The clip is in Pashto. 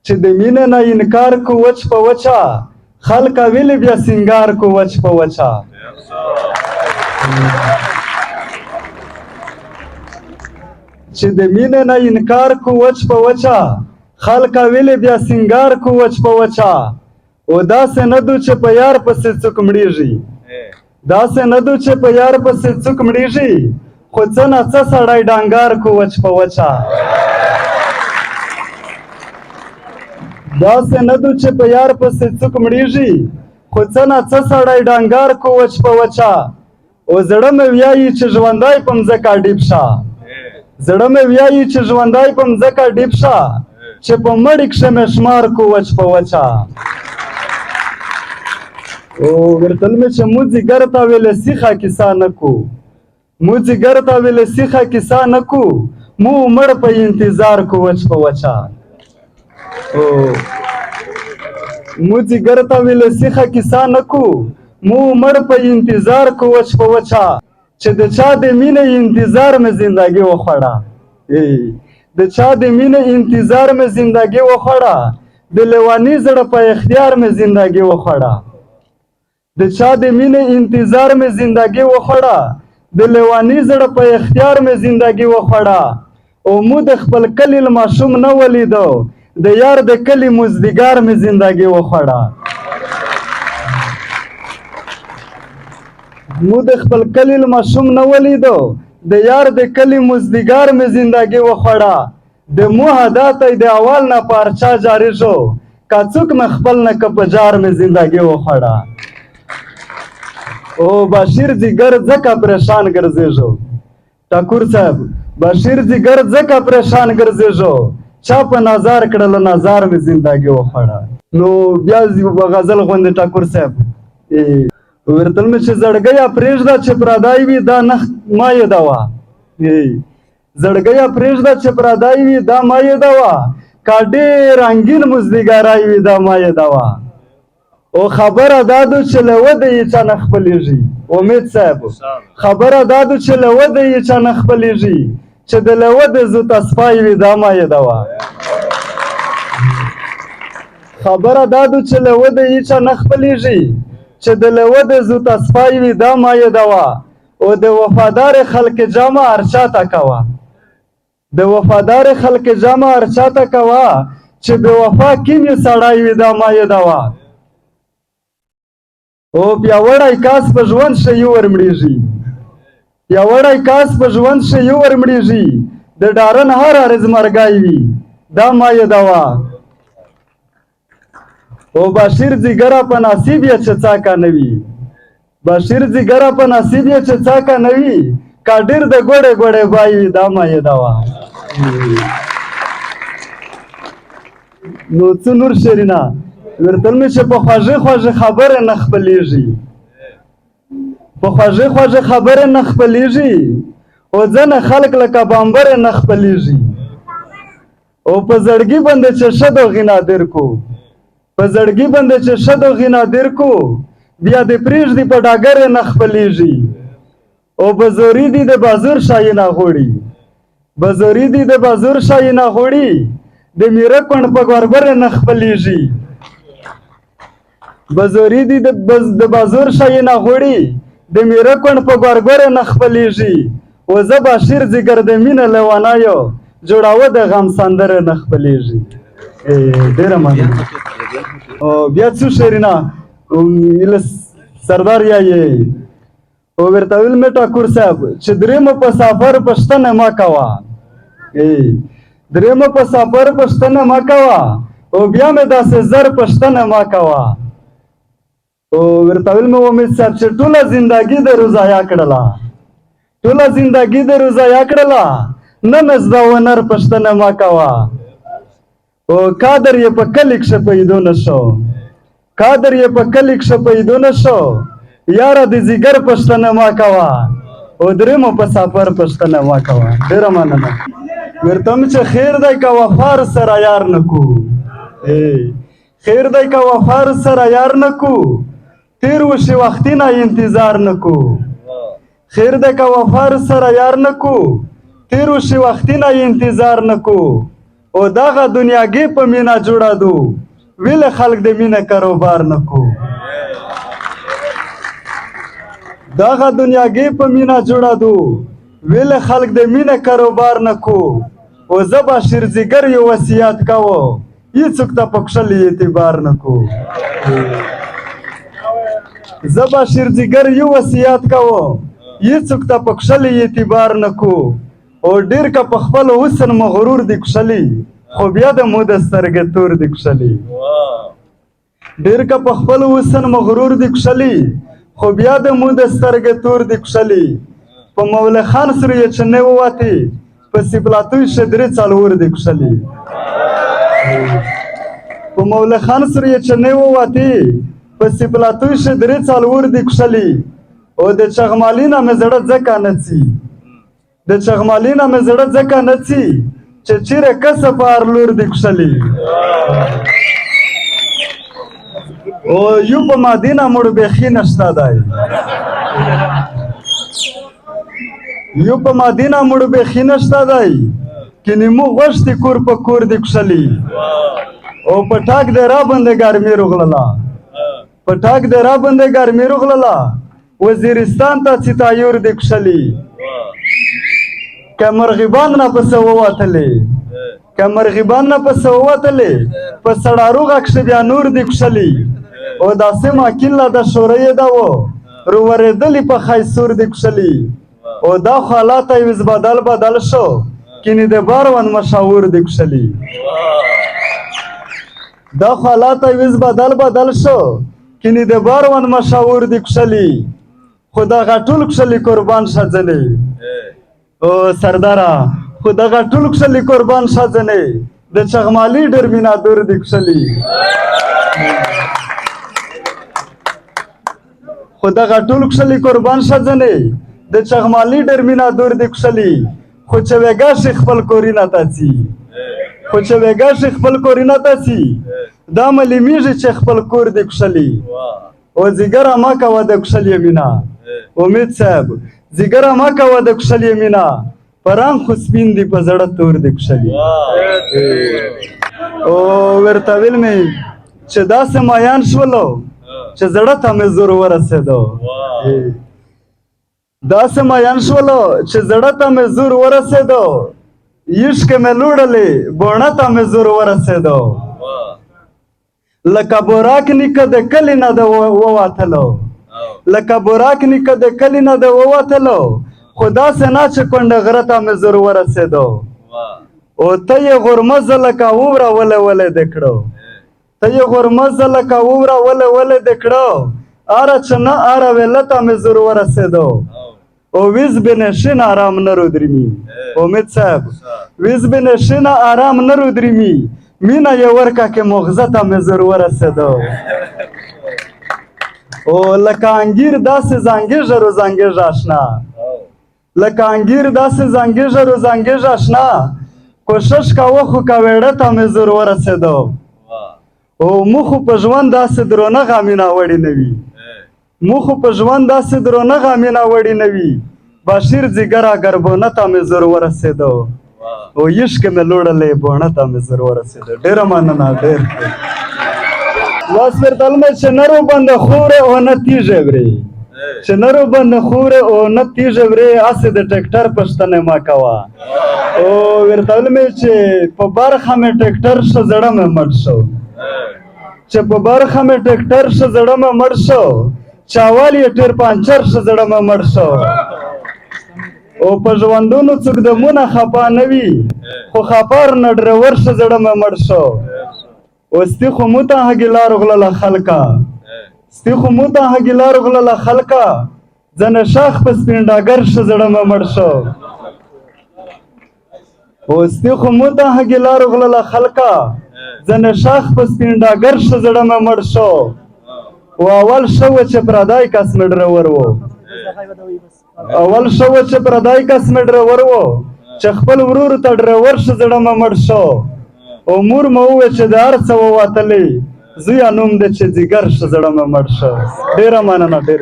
چې د مینې نه انکار کو وچ په وچا خلک ویلې بیا سنگار کو وچ په وچا چې د مینې نه انکار کو وچ په وچا خلک ویلې بیا سنگار کو وچ په وچا او داسې نه دو چې په یار پسې څوک مړېږي داسې نه دو چې په یار پسې څوک مړېږي خو څه نه څه سړی ډانګار کو وچ په وچا داسې نه دو چې په یار پسې څوک مړېږي خو څه نه څه سړی ډانګار کو وچ په وچا او زړه مې ویایي چې ژوندی په مځکه ډیب شه زړه مې ویایي چې ژوندی په مځکه ډیب شه چې په مړي کښې مې شمار کو وچ په وچا او ورتل مې چې مو ځیګر ته ویلې سیخه کیسه نه کو مو ځیګر ته ویلې سیخه کیسه نه کو مو مړ په انتظار کو وچ په وچا مو ځیګر ته ویلې سیخه کیسه نه کو مو مړ په انتظار کو وچ په وچا چې د چا د مینې انتظار مې زندګي وخوړه د چا د مینې انتظار مې زندګي وخوړه د لیواني زړه په اختیار مې زندګي وخوړه د چا د مینې انتظار مې زندګي وخوړه د لیواني زړه په اختیار مې زندګي وخوړه او مو د خپل کلي ماشوم نه ولیدو د یار د کلي مزدګار مې زندګي وخوړه مو د خپل کلي ماشوم نه ولیدو د یار د کلي مزدګار مې زندګي وخوړه د مو حدات د اول نه پارچا جاری شو کا څوک مې خپل نه کپجار مې زندګي وخوړه او بشیر جگر ځکه پریشان ګرځېږو ټاکور صاحب بشیر جگر ځکه پریشان ګرځېږو چا په نظر کړل نظر مې زندګي وخوړه نو بیا غزل غوندې ټاکور صاحب ورتل مې چې زړګیا پرېږده چې پردی وي دا نخ ما یادوه زړګیا پرېږده چې پردی وي دا ما یادوه کا ډېر رنګین مزدګاری وي دا ما یادوه او خبره دادو چې له وده یې چا نه خپلېږي امید صاحب خبره دادو چې له وده یې چا نه خپلېږي چې د له وده زوته سپی وي دا ما یادوه خبره دادو چې له وده یې چا نه خپلېږي چې د له وده زوته سپی وي دا ما یادوه او د وفادار خلک جامه هر چاته کوه د وفادار خلک جامه هر چاته کوه چې بې وفا کیم سړی وي دا ما یادوه او پیاوړی کاس په ژوند ښه ورمړېږي پیاوړی کاس په ژوند ښه ورمړېږي د ډارن هر عرض مرګی وي دا ما یادوه او بشیر جګره په نصیب یې چې څاکه نه وي بشیر جګره په نصیب یې چې څاکه نه وي کا ډېر د ګوړې ګوړې بای وي دا ما یادوه نو څه نور شیرینه ورتل مې چې په خوږې خوږې خبرې نه خپلېږي په خوږې خوږې خبرې نه خپلېږي او ځنې خلک لکه بامبرې نه خپلېږي او په زړګي باندې چې شدو غینادر کو په زړګي باندې چې شدو غینادر کو بیا دې پرېږدي په ډاګرې نه خپلېږي او بزوري دي د بازور شایي نه غوړي بزوري دي د بازور شایي نه غوړي د میره کونډ په ګوربرې نه خپلېږي بزوري دي د بازور شایي نه غوړي د میره کونډ په ګوربرې نه خپلېږي او زه بشیر جګر د مینه لیوانایو جوړاوه د غم سندرې نه خپلېږي ډېره مننه او بیا څو شیرینه سردار یایې او ورته ویل مې ټاکور صاحب چې درېمه په سفر پښتنه مه کوه درېمه په سفر پښتنه مه کوه او بیا مې داسې زر پښتنه مه کوه او ورته ویل مې امید صاحب چې ټوله زندګي د روزایا کړله ټوله زندګي د روزایا کړله نه مې زده ونر پښتنه مه کوه او قادر یې په کلي کښې پیدا نه شو قادر یې په کلي کښې پیدا نه شو یاره د ځیګر پښتنه مه کوه او درېمه په سفر پښتنه مه کوه ډېره مننه ورته مې چې خیر دی که وفار سره یار نه کو خیر دی که وفار سره یار نه کو تیر وشي وختونه انتظار نه کو خیر دی که وفار سره یار نه کو تیر وشي وختونه انتظار نه کو او دغه دنیاګي په مینا جوړه دو ویل خلک د مینا کاروبار نکو دغه دنیاګي په مینا جوړه دو ویل خلک د مینا کاروبار نکو او زبا شیرزیګر یو وصیت کاوه هیڅوک ته پکښل اعتبار نکو زبا شیرزیګر یو وصیت کاوه هیڅوک ته پکښل اعتبار نکو او ډیر که په خپل حسن مغرور دی کښلی خو بیا د مو د سترګې تور دی کښلی ډیر که په خپل حسن مغرور دی کښلی خو بیا د مو د سترګې تور دی کښلی په مولا خان سره یې چې نه ووتې په سپلاتوی شه درې څلور دی کښلی په مولا خان سره یې چې نه ووتې په سپلاتوی شه درې څلور دی کښلی او د چغمالي نه مې زړه ځکه نڅي د چغمالي نه مې زړه ځکه نڅي چې چیرې کسه په هر لور دی کښلی او یو په مدینه مړ بیخي نشته دی یو په مدینه مړ بیخي نشته دی کنې مو غوښتې کور په کور دی کښلی او په ټاک دی را باندې ګرمي روغلله په ټاک دی را باندې ګرمي روغلله وزیرستان ته چې تایور دی کښلی که مرغیبان نه پسې ووتلې که مرغیبان نه پسې ووتلې په سړاروغه کښې بیا نور دی کښلی او داسې ماکیله د شورۍ ده و روورېدلې په خیسور دی کښلی او دا خو حالات یوز بدل شو کنې د باروان مشاور دی کښلی دا خو حالات یوز بدل شو کنې د باروان مشاور دی کښلی خو دغه ټول کښلی قربان شه ځنې او سرداره خو دغه ټول کښلی قربان شه ځنې د چغمالي ډېر مینادور دی کښلی خو دغه ټول کښلی قربان شه ځنې د چغمالي ډېر مینادور دی کښلی خو چې ویګا شي خپل کورینه ته ځي خو چې ویګا شي خپل کورینه ته ځي دا معلومیږي چې خپل کور دی کښلی او ځیګره مه کوه د کښلي مینه امید صاحب ځیګره مه کوه د کښلي مینه پران خو سپین دی په زړه تور دی کښلي او ورته ویل مې چې داسې مایان شولو چې زړه ته مې زور ورسېدو داسې مایان شولو چې زړه ته مې زور ورسېدو عشق مې لوړلې بوڼه ته مې زور ورسېدو لکه بوراک نیکه د کلي نه د ووتلو لکه بوراک نیکه د کلي نه د ووتلو خو داسې نه چې کونډه غره ته مې زور ورسېدو او ته یې غرمزه لکه ووره ولې دې کړو ته یې غرمزه لکه ووره ولې دې کړو اره چې نه اره ویله ته مې زور ورسېدو او ویز بنشین آرام نه رودریمی امید صاحب ویز بنشین آرام نه رودریمی مینه یې ورکه کې مغزه ته مې زور ورسېدو او لکه انګیر داسې زنګېږه رو زنګېږه اشنا لکه انګیر داسې زنګېږه رو زنګېږه اشنا کوشش کوه خو کوېړه ته مې زور ورسېدو او مو خو په ژوند داسې درونه غمي ناوړي نه وي مو خو په ژوند داسې درونه غمي ناوړي نه وي باشیر ځیګره ګربونه ته مې زور ورسېدو او عشق مې لوړلې بوڼه ته مې زور ورسېدو ډېره مننه ډېر بس ورته مې چې نه روبنده خورې او نه تیږې ورې چې نه روبنده خورې او نه تیږې ورې هسې د ټکټر پوښتنه مه کوه او ورته مې چې په برخه مې ټکټر شه زړه مې مړ شو چې په برخه مې ټکټر شه زړه مې مړ شو چاوال یې ټیر پانچر شه زړه مې مړ شو او په ژوندونو څوک د مونه خفا نه وي خو خفار نه ډریور شه زړه مې مړ شو اوستی خو مو ته هګیلا روغلله خلکه ستی خو مو ته هګیلا روغلله خلکه ځنه شاخ په سپین ډاګر شه زړه مې مړ شو اوستی خو مو ته هګیلا روغلله خلکه ځنه شاخ په سپین ډاګر شه زړه مې مړ شو و اول شو چې پردای کس مې ډریور و اول شو چې پردای کس مې ډریور و چې خپل ورور ته ډریور شه زړه مې مړ شو او مور مې وویل چې د هر څه ووتلې زویه نوم دی چې ځیګر شه زړه مې مړ شو ډېره مننه ډېر